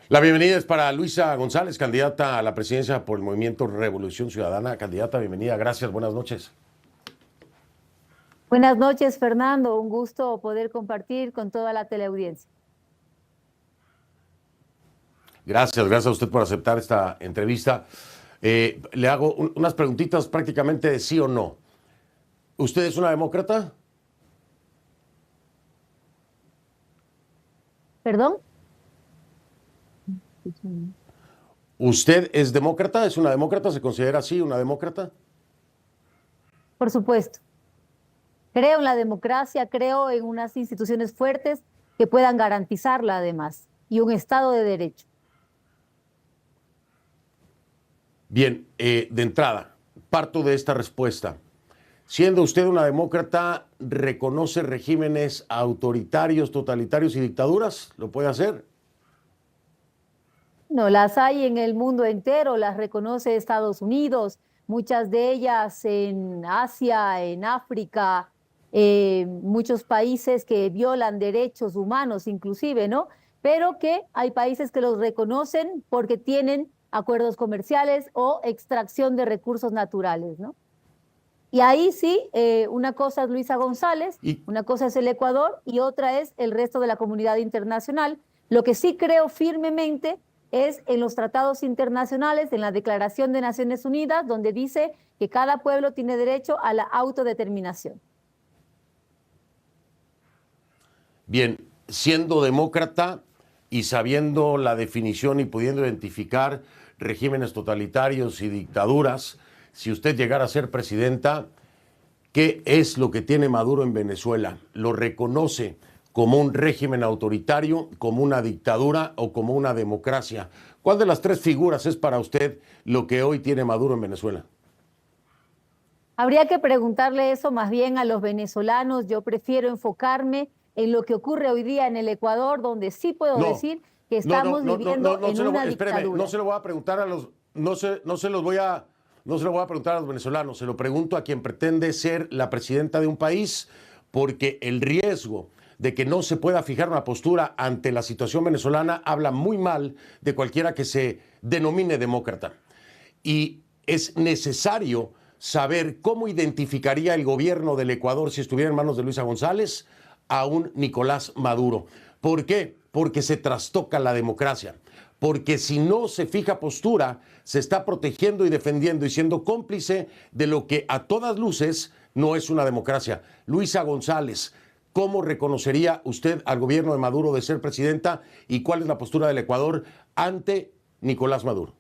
La bienvenida es para Luisa González, candidata a la presidencia por el Movimiento Revolución Ciudadana. Candidata, bienvenida, gracias, buenas noches. Buenas noches, Fernando. Un gusto poder compartir con toda la teleaudiencia. Gracias a usted por aceptar esta entrevista. Le hago unas preguntitas prácticamente de sí o no. ¿Usted es una demócrata? ¿Perdón? ¿Usted es demócrata? ¿Es una demócrata? ¿Se considera así una demócrata? Por supuesto. Creo en la democracia, creo en unas instituciones fuertes que puedan garantizarla además, y un Estado de Derecho. Bien, de entrada, parto de esta respuesta. Siendo usted una demócrata, ¿reconoce regímenes autoritarios, totalitarios y dictaduras? ¿Lo puede hacer? No, las hay en el mundo entero, las reconoce Estados Unidos, muchas de ellas en Asia, en África, muchos países que violan derechos humanos inclusive, ¿no? Pero que hay países que los reconocen porque tienen acuerdos comerciales o extracción de recursos naturales, ¿no? Y ahí sí, una cosa es Luisa González, una cosa es el Ecuador y otra es el resto de la comunidad internacional. Lo que sí creo firmemente es en los tratados internacionales, en la Declaración de Naciones Unidas, donde dice que cada pueblo tiene derecho a la autodeterminación. Bien, siendo demócrata y sabiendo la definición y pudiendo identificar regímenes totalitarios y dictaduras, si usted llegara a ser presidenta, ¿qué es lo que tiene Maduro en Venezuela? ¿Lo reconoce como un régimen autoritario, como una dictadura o como una democracia? ¿Cuál de las tres figuras es para usted lo que hoy tiene Maduro en Venezuela? Habría que preguntarle eso más bien a los venezolanos. Yo prefiero enfocarme en lo que ocurre hoy día en el Ecuador, donde sí puedo decir que estamos viviendo en una dictadura. No se lo voy a preguntar a los, no se lo voy a preguntar a los venezolanos, se lo pregunto a quien pretende ser la presidenta de un país, porque el riesgo de que no se pueda fijar una postura ante la situación venezolana habla muy mal de cualquiera que se denomine demócrata. Y es necesario saber cómo identificaría el gobierno del Ecuador si estuviera en manos de Luisa González a un Nicolás Maduro. ¿Por qué? Porque se trastoca la democracia. Porque si no se fija postura, se está protegiendo y defendiendo y siendo cómplice de lo que a todas luces no es una democracia. Luisa González, ¿cómo reconocería usted al gobierno de Maduro de ser presidenta y cuál es la postura del Ecuador ante Nicolás Maduro?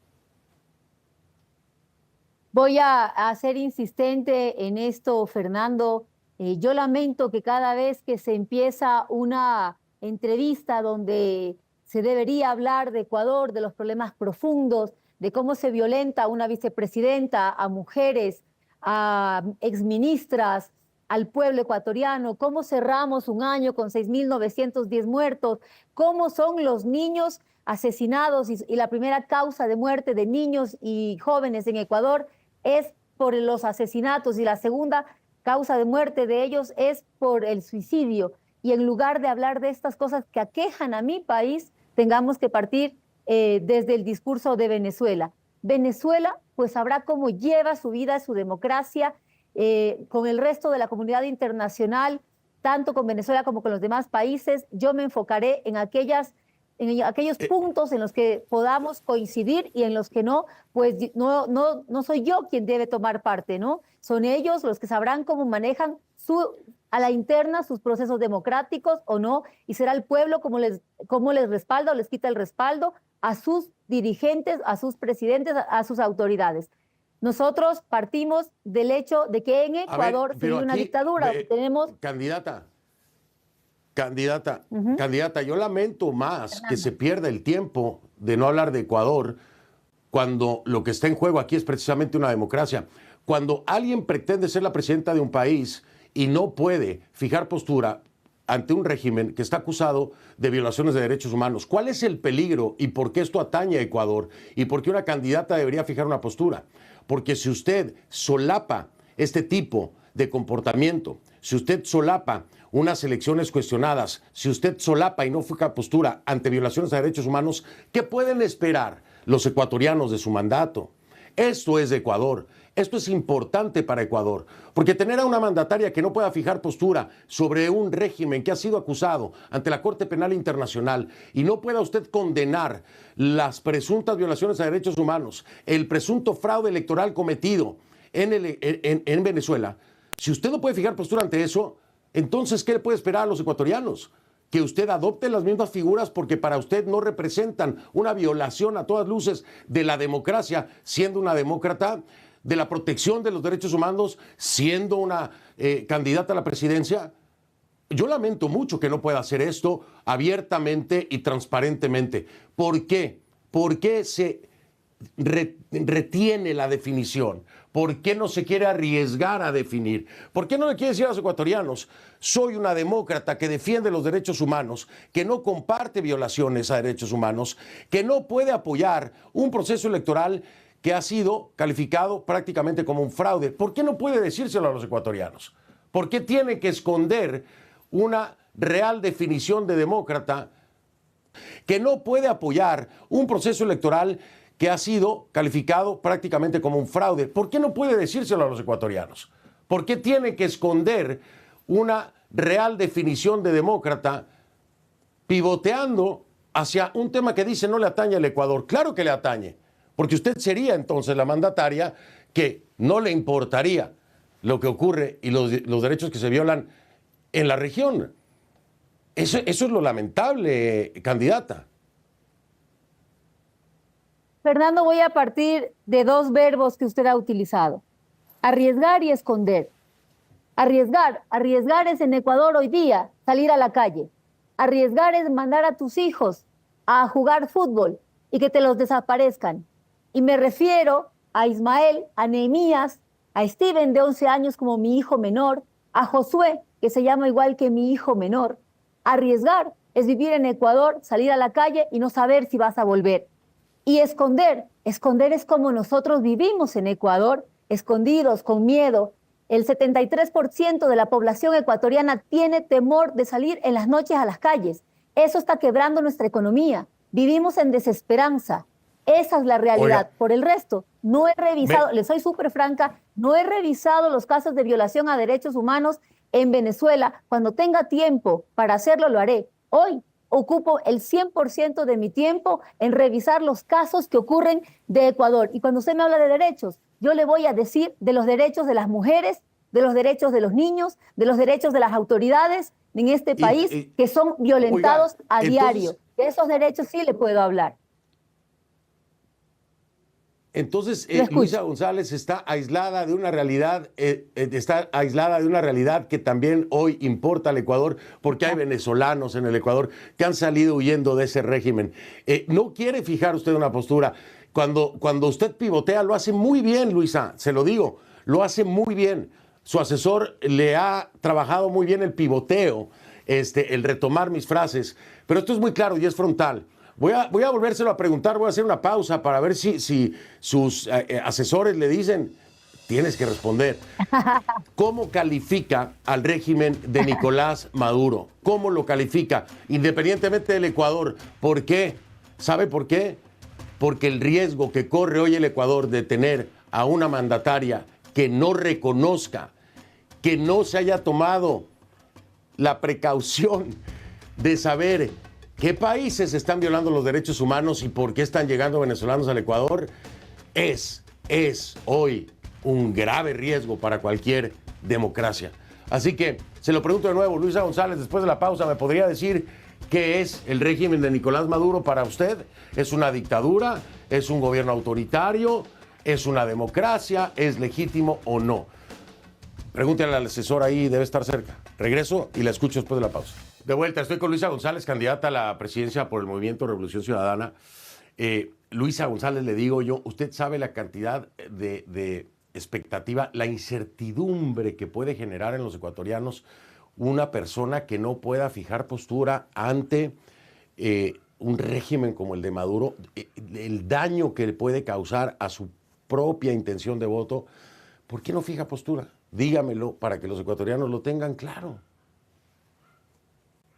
Voy a ser insistente en esto, Fernando. Yo lamento que cada vez que se empieza una entrevista donde se debería hablar de Ecuador, de los problemas profundos, de cómo se violenta a una vicepresidenta, a mujeres, a exministras, al pueblo ecuatoriano, cómo cerramos un año con 6.910 muertos, cómo son los niños asesinados y la primera causa de muerte de niños y jóvenes en Ecuador es por los asesinatos y la segunda causa de muerte de ellos es por el suicidio. Y en lugar de hablar de estas cosas que aquejan a mi país, tengamos que partir desde el discurso de Venezuela. Venezuela, pues sabrá cómo lleva su vida, su democracia, con el resto de la comunidad internacional, tanto con Venezuela como con los demás países. Yo me enfocaré en aquellos puntos en los que podamos coincidir y en los que no, pues no soy yo quien debe tomar parte, ¿no? Son ellos los que sabrán cómo manejan a la interna sus procesos democráticos o no, y será el pueblo cómo les respalda o les quita el respaldo a sus dirigentes, a sus presidentes, a sus autoridades. Nosotros partimos del hecho de que en Ecuador se vive una dictadura. Tenemos... Candidata, yo lamento más que se pierda el tiempo de no hablar de Ecuador cuando lo que está en juego aquí es precisamente una democracia. Cuando alguien pretende ser la presidenta de un país y no puede fijar postura ante un régimen que está acusado de violaciones de derechos humanos, ¿cuál es el peligro y por qué esto atañe a Ecuador? ¿Y por qué una candidata debería fijar una postura? Porque si usted solapa este tipo de comportamiento, si usted solapa unas elecciones cuestionadas, si usted solapa y no fija postura ante violaciones a derechos humanos, ¿qué pueden esperar los ecuatorianos de su mandato? Esto es de Ecuador. Esto es importante para Ecuador, porque tener a una mandataria que no pueda fijar postura sobre un régimen que ha sido acusado ante la Corte Penal Internacional y no pueda usted condenar las presuntas violaciones a derechos humanos, el presunto fraude electoral cometido en Venezuela, si usted no puede fijar postura ante eso, entonces, ¿qué le puede esperar a los ecuatorianos? Que usted adopte las mismas figuras porque para usted no representan una violación a todas luces de la democracia, siendo una demócrata, de la protección de los derechos humanos, siendo una candidata a la presidencia. Yo lamento mucho que no pueda hacer esto abiertamente y transparentemente. ¿Por qué? ¿Por qué se retiene la definición? ¿Por qué no se quiere arriesgar a definir? ¿Por qué no le quiere decir a los ecuatorianos, soy una demócrata que defiende los derechos humanos, que no comparte violaciones a derechos humanos, que no puede apoyar un proceso electoral que ha sido calificado prácticamente como un fraude? ¿Por qué no puede decírselo a los ecuatorianos? ¿Por qué tiene que esconder una real definición de demócrata que no puede apoyar un proceso electoral que ha sido calificado prácticamente como un fraude? ¿Por qué no puede decírselo a los ecuatorianos? ¿Por qué tiene que esconder una real definición de demócrata pivoteando hacia un tema que dice no le atañe al Ecuador? Claro que le atañe, porque usted sería entonces la mandataria que no le importaría lo que ocurre y los derechos que se violan en la región. Eso es lo lamentable, candidata. Fernando, voy a partir de dos verbos que usted ha utilizado: arriesgar y esconder. Arriesgar es en Ecuador hoy día salir a la calle. Arriesgar es mandar a tus hijos a jugar fútbol y que te los desaparezcan. Y me refiero a Ismael, a Nehemías, a Steven de 11 años como mi hijo menor, a Josué, que se llama igual que mi hijo menor. Arriesgar es vivir en Ecuador, salir a la calle y no saber si vas a volver. Y esconder es como nosotros vivimos en Ecuador, escondidos, con miedo. El 73% de la población ecuatoriana tiene temor de salir en las noches a las calles. Eso está quebrando nuestra economía. Vivimos en desesperanza. Esa es la realidad. Oiga, por el resto, no he revisado, le soy súper franca, no he revisado los casos de violación a derechos humanos en Venezuela. Cuando tenga tiempo para hacerlo, lo haré. Hoy ocupo el 100% de mi tiempo en revisar los casos que ocurren de Ecuador. Y cuando usted me habla de derechos, yo le voy a decir de los derechos de las mujeres, de los derechos de los niños, de los derechos de las autoridades en este país que son violentados a diario. De esos derechos sí le puedo hablar. Entonces, Luisa González está aislada de una realidad, que también hoy importa al Ecuador, porque hay venezolanos en el Ecuador que han salido huyendo de ese régimen. No quiere fijar usted una postura. Cuando usted pivotea, lo hace muy bien, Luisa, se lo digo, lo hace muy bien. Su asesor le ha trabajado muy bien el pivoteo, el retomar mis frases, pero esto es muy claro y es frontal. Voy a volvérselo a preguntar, voy a hacer una pausa para ver si sus asesores le dicen, tienes que responder. ¿Cómo califica al régimen de Nicolás Maduro? ¿Cómo lo califica? Independientemente del Ecuador. ¿Por qué? ¿Sabe por qué? Porque el riesgo que corre hoy el Ecuador de tener a una mandataria que no reconozca, que no se haya tomado la precaución de saber qué países están violando los derechos humanos y por qué están llegando venezolanos al Ecuador, es hoy un grave riesgo para cualquier democracia. Así que se lo pregunto de nuevo, Luisa González, después de la pausa, ¿me podría decir qué es el régimen de Nicolás Maduro para usted? ¿Es una dictadura? ¿Es un gobierno autoritario? ¿Es una democracia? ¿Es legítimo o no? Pregúntale al asesor ahí, debe estar cerca. Regreso y la escucho después de la pausa. De vuelta, estoy con Luisa González, candidata a la presidencia por el Movimiento Revolución Ciudadana. Luisa González, le digo yo, usted sabe la cantidad de expectativa, la incertidumbre que puede generar en los ecuatorianos una persona que no pueda fijar postura ante un régimen como el de Maduro, el daño que le puede causar a su propia intención de voto. ¿Por qué no fija postura? dígamelo para que los ecuatorianos lo tengan claro.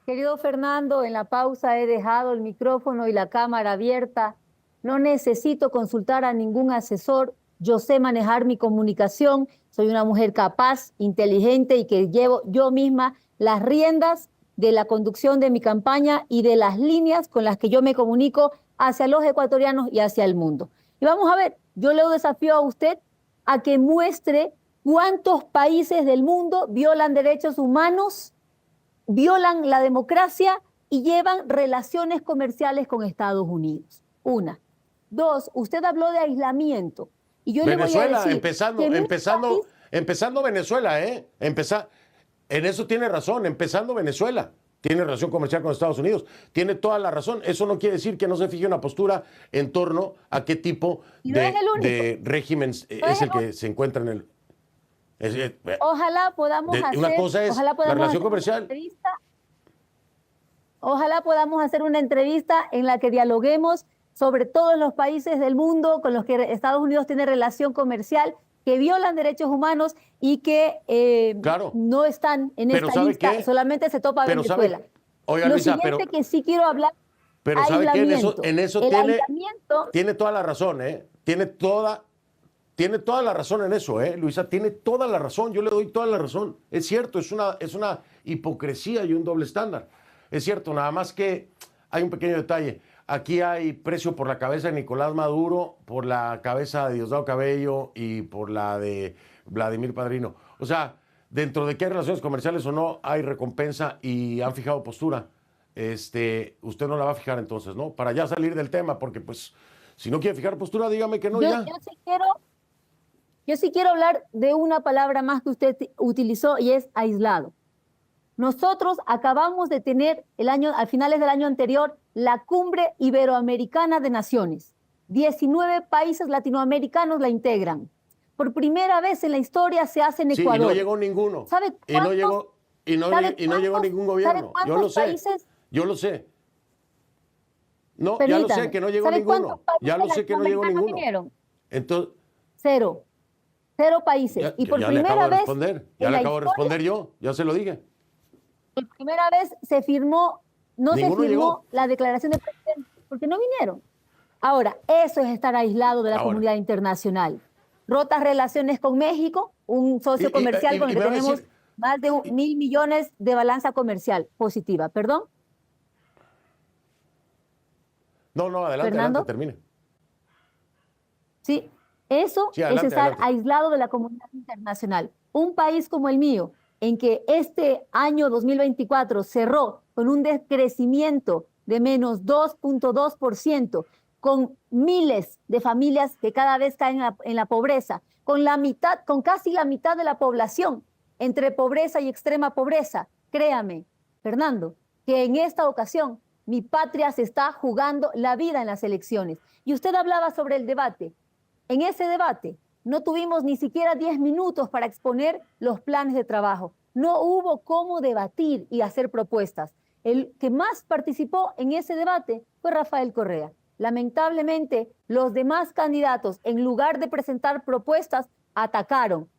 Querido Fernando, en la pausa he dejado el micrófono y la cámara abierta. No necesito consultar a ningún asesor. Yo sé manejar mi comunicación. Soy una mujer capaz, inteligente y que llevo yo misma las riendas de la conducción de mi campaña y de las líneas con las que yo me comunico hacia los ecuatorianos y hacia el mundo. Y vamos a ver, yo le desafío a usted a que muestre cuántos países del mundo violan derechos humanos, violan la democracia y llevan relaciones comerciales con Estados Unidos. Una. Dos, usted habló de aislamiento. Y yo Venezuela, le voy a decir empezando Venezuela, ¿eh? En eso tiene razón, empezando Venezuela. Tiene relación comercial con Estados Unidos. Tiene toda la razón. Eso no quiere decir que no se fije una postura en torno a qué tipo de régimen es el que se encuentra en el... Ojalá podamos hacer una cosa es la relación comercial. Ojalá podamos hacer una entrevista en la que dialoguemos sobre todos los países del mundo con los que Estados Unidos tiene relación comercial, que violan derechos humanos y que claro, no están en esta lista, ¿qué? solamente se topa Venezuela. Oiga, Lo Luisa, siguiente que sí quiero hablar, pero ¿sabe qué? En eso tiene toda la razón, ¿eh? Tiene toda la razón en eso, Luisa, tiene toda la razón, yo le doy toda la razón. Es cierto, es una hipocresía y un doble estándar. Es cierto, nada más que hay un pequeño detalle. Aquí hay precio por la cabeza de Nicolás Maduro, por la cabeza de Diosdado Cabello y por la de Vladimir Padrino. O sea, dentro de que hay relaciones comerciales o no, hay recompensa y han fijado postura. Usted no la va a fijar entonces, ¿no? Para ya salir del tema, porque pues, si no quiere fijar postura, dígame que no ya. Yo sí quiero hablar de una palabra más que usted utilizó y es aislado. Nosotros acabamos de tener a finales del año anterior, la Cumbre Iberoamericana de Naciones. 19 países latinoamericanos la integran. Por primera vez en la historia se hace en Ecuador. Sí, y no llegó ninguno. ¿Sabe cuántos? Y no llegó ningún gobierno. Yo lo sé. Países? Yo lo sé. No, Permítame. Ya lo sé que no llegó ninguno. Ya lo sé que no llegó ninguno. Vinieron? Entonces, Cero países. Y por primera vez. Ya le acabo de responder yo. Ya se lo dije. Por primera vez se firmó, Ninguno llegó. la declaración de presidente, porque no vinieron. Ahora, eso es estar aislado de la comunidad internacional. Rotas relaciones con México, un socio comercial con el que tenemos más de 1.000 millones de balanza comercial positiva. ¿Perdón? No, adelante, termine. Sí, eso es estar aislado de la comunidad internacional. Un país como el mío, en que este año 2024 cerró con un decrecimiento de menos 2.2%, con miles de familias que cada vez caen en la pobreza, con casi la mitad de la población entre pobreza y extrema pobreza. Créame, Fernando, que en esta ocasión mi patria se está jugando la vida en las elecciones. Y usted hablaba sobre el debate. En ese debate no tuvimos ni siquiera 10 minutos para exponer los planes de trabajo. No hubo cómo debatir y hacer propuestas. El que más participó en ese debate fue Rafael Correa. Lamentablemente, los demás candidatos, en lugar de presentar propuestas, atacaron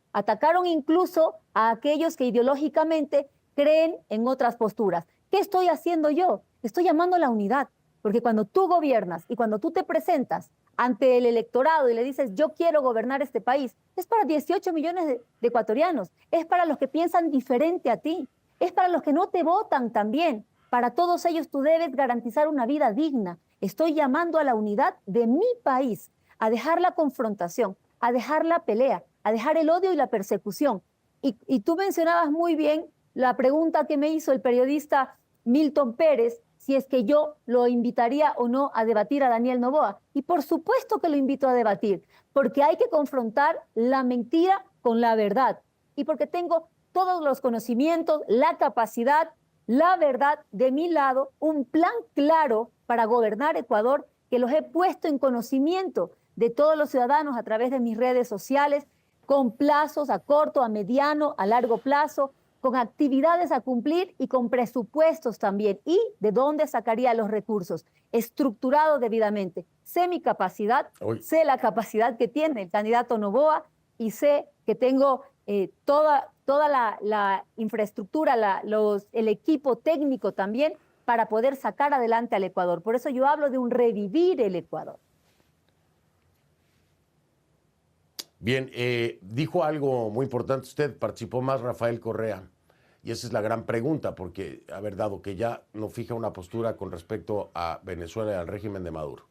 incluso a aquellos que ideológicamente creen en otras posturas. ¿Qué estoy haciendo yo? Estoy llamando a la unidad, porque cuando tú gobiernas y cuando tú te presentas ante el electorado y le dices, yo quiero gobernar este país, es para 18 millones de ecuatorianos, es para los que piensan diferente a ti, es para los que no te votan también. Para todos ellos tú debes garantizar una vida digna. Estoy llamando a la unidad de mi país, a dejar la confrontación, a dejar la pelea, a dejar el odio y la persecución. Y tú mencionabas muy bien la pregunta que me hizo el periodista Milton Pérez, si es que yo lo invitaría o no a debatir a Daniel Noboa. Y por supuesto que lo invito a debatir, porque hay que confrontar la mentira con la verdad. Y porque tengo todos los conocimientos, la capacidad, la verdad de mi lado, un plan claro para gobernar Ecuador, que los he puesto en conocimiento de todos los ciudadanos a través de mis redes sociales, con plazos a corto, a mediano, a largo plazo, con actividades a cumplir y con presupuestos también. ¿Y de dónde sacaría los recursos? Estructurado debidamente. Sé mi capacidad, sé la capacidad que tiene el candidato Noboa y sé que tengo toda la infraestructura, el equipo técnico también para poder sacar adelante al Ecuador. Por eso yo hablo de un revivir el Ecuador. Bien, dijo algo muy importante usted, participó más Rafael Correa. Y esa es la gran pregunta, porque, a ver, dado que ya no fija una postura con respecto a Venezuela y al régimen de Maduro,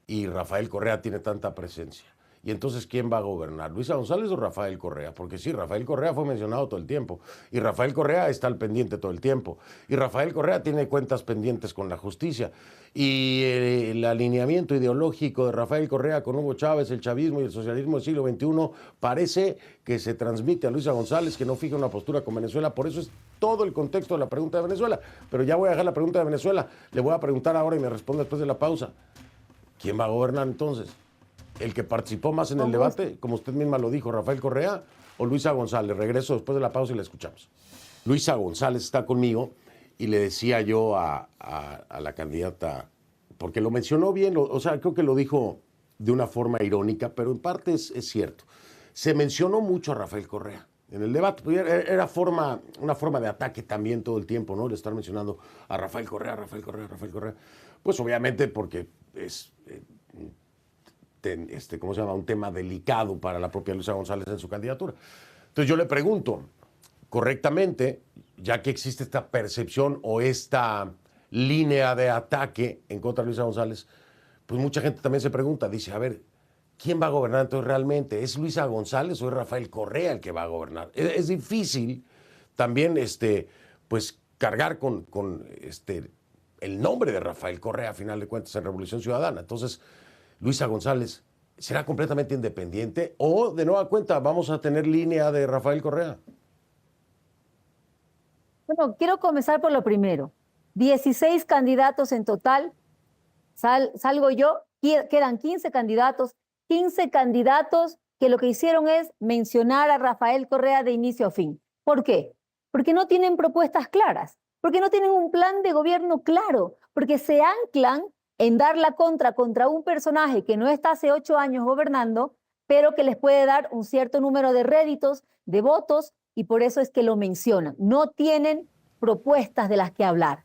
y Rafael Correa tiene tanta presencia, y entonces, ¿quién va a gobernar? ¿Luisa González o Rafael Correa? Porque sí, Rafael Correa fue mencionado todo el tiempo, y Rafael Correa está al pendiente todo el tiempo, y Rafael Correa tiene cuentas pendientes con la justicia, y el alineamiento ideológico de Rafael Correa con Hugo Chávez, el chavismo y el socialismo del siglo XXI parece que se transmite a Luisa González, que no fija una postura con Venezuela. Por eso es todo el contexto de la pregunta de Venezuela. Pero ya voy a dejar la pregunta de Venezuela. Le voy a preguntar ahora y me responde después de la pausa. ¿Quién va a gobernar entonces? ¿El que participó más en el debate, como usted misma lo dijo, Rafael Correa, o Luisa González? Regreso después de la pausa y la escuchamos. Luisa González está conmigo y le decía yo a la candidata, porque lo mencionó bien, o sea, creo que lo dijo de una forma irónica, pero en parte es cierto. Se mencionó mucho a Rafael Correa en el debate. Era una forma de ataque también todo el tiempo, ¿no? De estar mencionando a Rafael Correa, Rafael Correa, Rafael Correa. Pues obviamente porque es, ¿cómo se llama? Un tema delicado para la propia Luisa González en su candidatura. Entonces yo le pregunto, correctamente, ya que existe esta percepción o esta línea de ataque en contra de Luisa González, pues mucha gente también se pregunta, dice, a ver, ¿quién va a gobernar entonces realmente? ¿Es Luisa González o es Rafael Correa el que va a gobernar? Es difícil también pues, cargar con el nombre de Rafael Correa, a final de cuentas, en Revolución Ciudadana. Entonces, Luisa González, ¿será completamente independiente o, de nueva cuenta, vamos a tener línea de Rafael Correa? Bueno, quiero comenzar por lo primero. 16 candidatos en total. Salgo yo, quedan 15 candidatos que lo que hicieron es mencionar a Rafael Correa de inicio a fin. ¿Por qué? Porque no tienen propuestas claras, porque no tienen un plan de gobierno claro, porque se anclan en dar la contra un personaje que no está hace 8 años gobernando, pero que les puede dar un cierto número de réditos, de votos, y por eso es que lo mencionan. No tienen propuestas de las que hablar.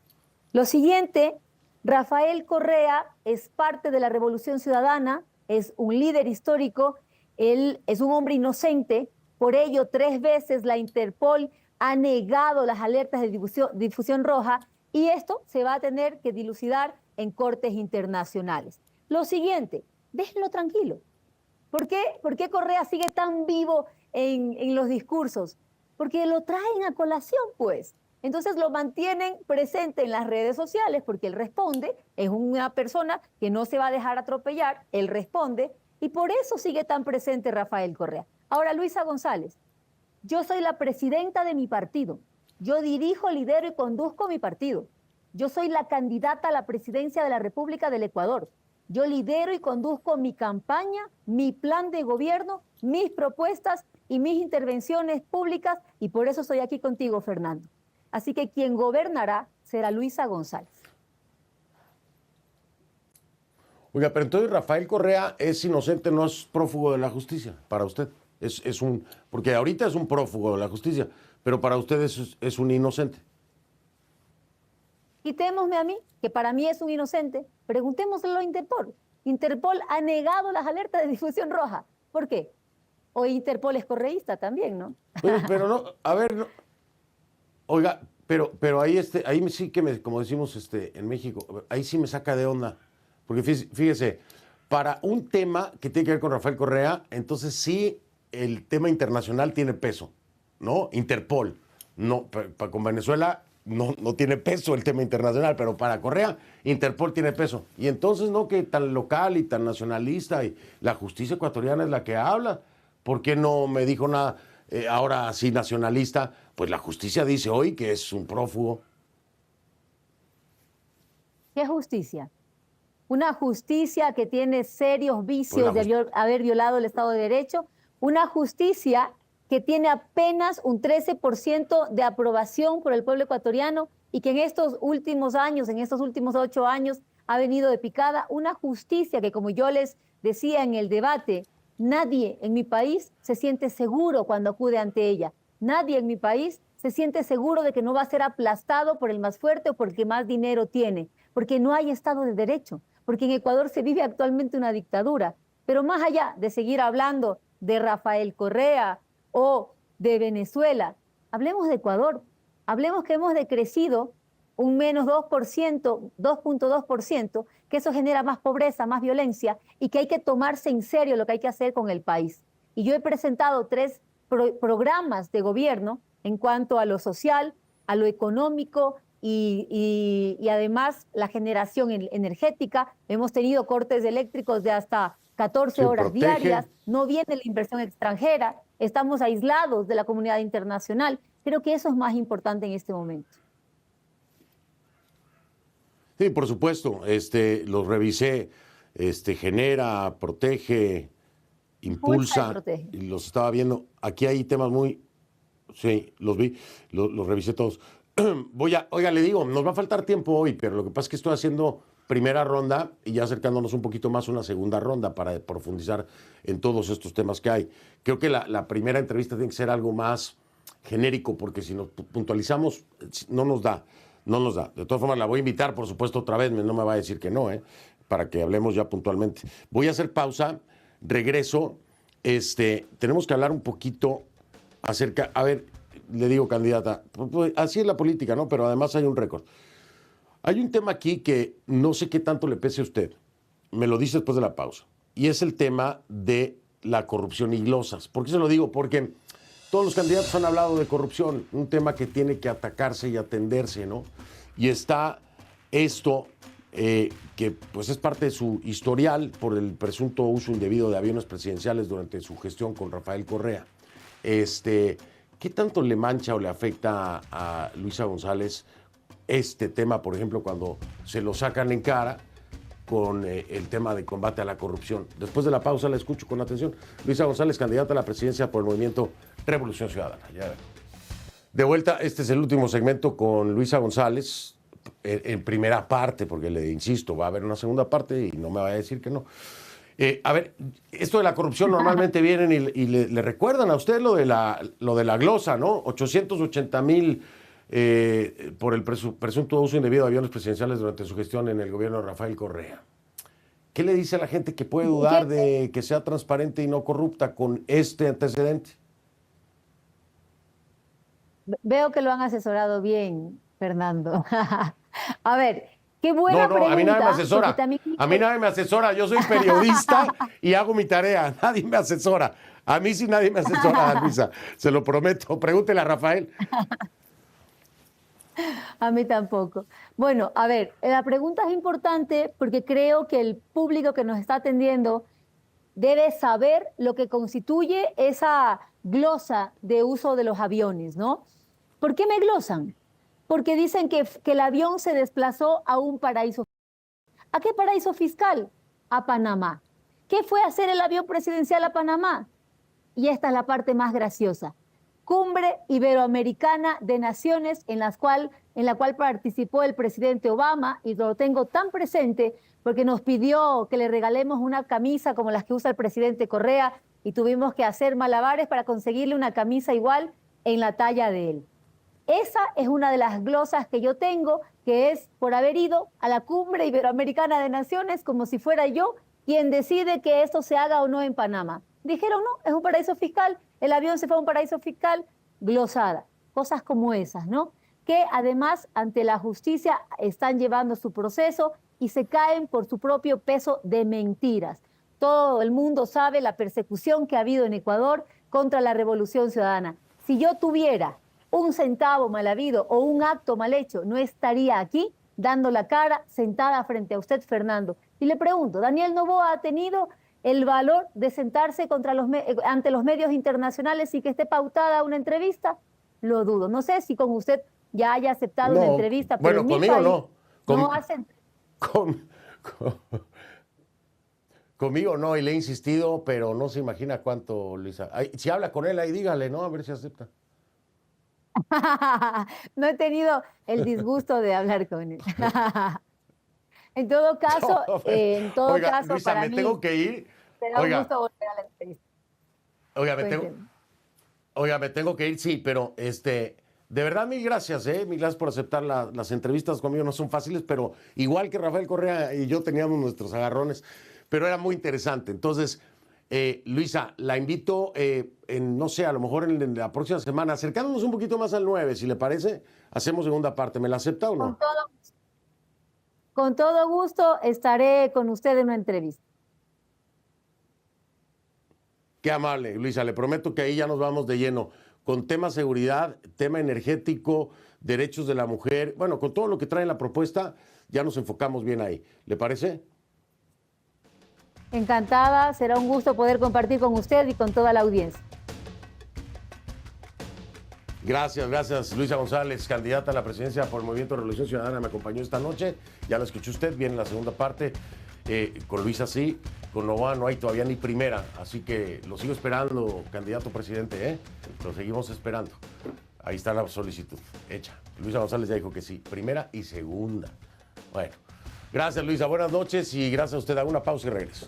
Lo siguiente, Rafael Correa es parte de la Revolución Ciudadana, es un líder histórico, él es un hombre inocente, por ello 3 veces la Interpol ha negado las alertas de difusión roja y esto se va a tener que dilucidar en cortes internacionales. Lo siguiente, déjenlo tranquilo. ¿Por qué Correa sigue tan vivo en los discursos? Porque lo traen a colación, pues. Entonces lo mantienen presente en las redes sociales porque él responde, es una persona que no se va a dejar atropellar, él responde, y por eso sigue tan presente Rafael Correa. Ahora, Luisa González, yo soy la presidenta de mi partido, yo dirijo, lidero y conduzco mi partido. Yo soy la candidata a la presidencia de la República del Ecuador. Yo lidero y conduzco mi campaña, mi plan de gobierno, mis propuestas y mis intervenciones públicas, y por eso estoy aquí contigo, Fernando. Así que quien gobernará será Luisa González. Oiga, pero entonces Rafael Correa es inocente, no es prófugo de la justicia para usted. Porque ahorita es un prófugo de la justicia, pero para usted es un inocente. Quitémosme a mí, que para mí es un inocente, preguntémoslo a Interpol. Interpol ha negado las alertas de difusión roja. ¿Por qué? O Interpol es correísta también, ¿no? Pero no, a ver, no. Oiga, pero ahí sí que como decimos en México, ahí sí me saca de onda. Porque fíjese, para un tema que tiene que ver con Rafael Correa, entonces sí el tema internacional tiene peso, ¿no? Interpol. No, con Venezuela no tiene peso el tema internacional, pero para Correa, Interpol tiene peso. Y entonces, ¿no? Que tan local y tan nacionalista y la justicia ecuatoriana es la que habla. ¿Por qué no me dijo nada ahora sí nacionalista? Pues la justicia dice hoy que es un prófugo. ¿Qué justicia? Una justicia que tiene serios vicios de haber violado el Estado de Derecho, una justicia que tiene apenas un 13% de aprobación por el pueblo ecuatoriano y que en estos últimos años, en estos últimos 8 años, ha venido de picada, una justicia que, como yo les decía en el debate, Nadie en mi país se siente seguro cuando acude ante ella. Nadie en mi país se siente seguro de que no va a ser aplastado por el más fuerte o por el que más dinero tiene, porque no hay Estado de Derecho, porque en Ecuador se vive actualmente una dictadura. Pero más allá de seguir hablando de Rafael Correa o de Venezuela, hablemos de Ecuador, hablemos que hemos decrecido un menos 2%, 2.2%, que eso genera más pobreza, más violencia y que hay que tomarse en serio lo que hay que hacer con el país. Y yo he presentado 3 programas de gobierno en cuanto a lo social, a lo económico y además la generación energética. Hemos tenido cortes eléctricos de hasta 14 horas diarias, no viene la inversión extranjera, estamos aislados de la comunidad internacional. Creo que eso es más importante en este momento. Sí, por supuesto, los revisé, genera, protege, impulsa, y los estaba viendo. Aquí hay temas muy, sí, los vi, los revisé todos. Oiga, le digo, nos va a faltar tiempo hoy, pero lo que pasa es que estoy haciendo primera ronda y ya acercándonos un poquito más a una segunda ronda para profundizar en todos estos temas que hay. Creo que la primera entrevista tiene que ser algo más genérico, porque si nos puntualizamos, no nos da. No nos da. De todas formas, la voy a invitar, por supuesto, otra vez. No me va a decir que no, para que hablemos ya puntualmente. Voy a hacer pausa, regreso. Tenemos que hablar un poquito acerca... A ver, le digo, candidata, pues, así es la política, ¿no? Pero además hay un récord. Hay un tema aquí que no sé qué tanto le pese a usted. Me lo dice después de la pausa. Y es el tema de la corrupción y glosas. ¿Por qué se lo digo? Porque... todos los candidatos han hablado de corrupción, un tema que tiene que atacarse y atenderse, ¿no? Y está esto, que pues es parte de su historial por el presunto uso indebido de aviones presidenciales durante su gestión con Rafael Correa. ¿Qué tanto le mancha o le afecta a Luisa González este tema, por ejemplo, cuando se lo sacan en cara con el tema de combate a la corrupción? Después de la pausa la escucho con atención. Luisa González, candidata a la presidencia por el movimiento Revolución Ciudadana. Ya. De vuelta, este es el último segmento con Luisa González, en primera parte, porque le insisto, va a haber una segunda parte y no me va a decir que no. A ver, esto de la corrupción normalmente vienen y le recuerdan a usted lo de la glosa, ¿no? 880,000 por el presunto uso indebido de aviones presidenciales durante su gestión en el gobierno de Rafael Correa. ¿Qué le dice a la gente que puede dudar de que sea transparente y no corrupta con este antecedente? Veo que lo han asesorado bien, Fernando. A ver, qué buena pregunta. A mí nadie me asesora. A mí nadie me asesora. Yo soy periodista y hago mi tarea. Nadie me asesora. A mí sí nadie me asesora, Luisa. Se lo prometo. Pregúntele a Rafael. A mí tampoco. Bueno, a ver, la pregunta es importante porque creo que el público que nos está atendiendo debe saber lo que constituye esa glosa de uso de los aviones, ¿no? ¿Por qué me glosan? Porque dicen que el avión se desplazó a un paraíso. ¿A qué paraíso fiscal? A Panamá. ¿Qué fue a hacer el avión presidencial a Panamá? Y esta es la parte más graciosa. Cumbre Iberoamericana de Naciones en la cual participó el presidente Obama, y lo tengo tan presente porque nos pidió que le regalemos una camisa como las que usa el presidente Correa y tuvimos que hacer malabares para conseguirle una camisa igual en la talla de él. Esa es una de las glosas que yo tengo, que es por haber ido a la Cumbre Iberoamericana de Naciones como si fuera yo quien decide que esto se haga o no en Panamá. Dijeron, no, es un paraíso fiscal, el avión se fue a un paraíso fiscal, glosada. Cosas como esas, ¿no? Que además ante la justicia están llevando su proceso y se caen por su propio peso de mentiras. Todo el mundo sabe la persecución que ha habido en Ecuador contra la Revolución Ciudadana. Si yo tuviera un centavo mal habido o un acto mal hecho, no estaría aquí dando la cara sentada frente a usted, Fernando. Y le pregunto, ¿Daniel Noboa ha tenido el valor de sentarse ante los medios internacionales y que esté pautada una entrevista? Lo dudo. No sé si con usted ya haya aceptado una entrevista, pero en mi conmigo país no. No hacen... Conmigo no, y le he insistido, pero no se imagina cuánto, Luisa. Si habla con él, ahí dígale, ¿no? A ver si acepta. No he tenido el disgusto de hablar con él. En todo caso, Oiga, Luisa, para me mí... tengo que ir. Será un Oiga. gusto volver a la entrevista. Oiga, me tengo que ir, sí, pero de verdad, mil gracias, mil gracias por aceptar las entrevistas conmigo, no son fáciles, pero igual que Rafael Correa y yo teníamos nuestros agarrones, pero era muy interesante. Entonces, Luisa, la invito, no sé, a lo mejor en la próxima semana, acercándonos un poquito más al 9, si le parece, hacemos segunda parte. ¿Me la acepta o no? Con todo gusto estaré con usted en una entrevista. Qué amable, Luisa. Le prometo que ahí ya nos vamos de lleno con tema seguridad, tema energético, derechos de la mujer. Bueno, con todo lo que trae la propuesta, ya nos enfocamos bien ahí. ¿Le parece? Encantada, será un gusto poder compartir con usted y con toda la audiencia. Gracias, Luisa González, candidata a la presidencia por el Movimiento de Revolución Ciudadana, me acompañó esta noche. Ya la escuchó usted, viene la segunda parte. Con Luisa sí, con Novoa no hay todavía ni primera, así que lo sigo esperando, candidato a presidente, lo seguimos esperando. Ahí está la solicitud hecha. Luisa González ya dijo que sí, primera y segunda. Bueno, gracias Luisa, buenas noches y gracias a usted. Hago una pausa y regreso.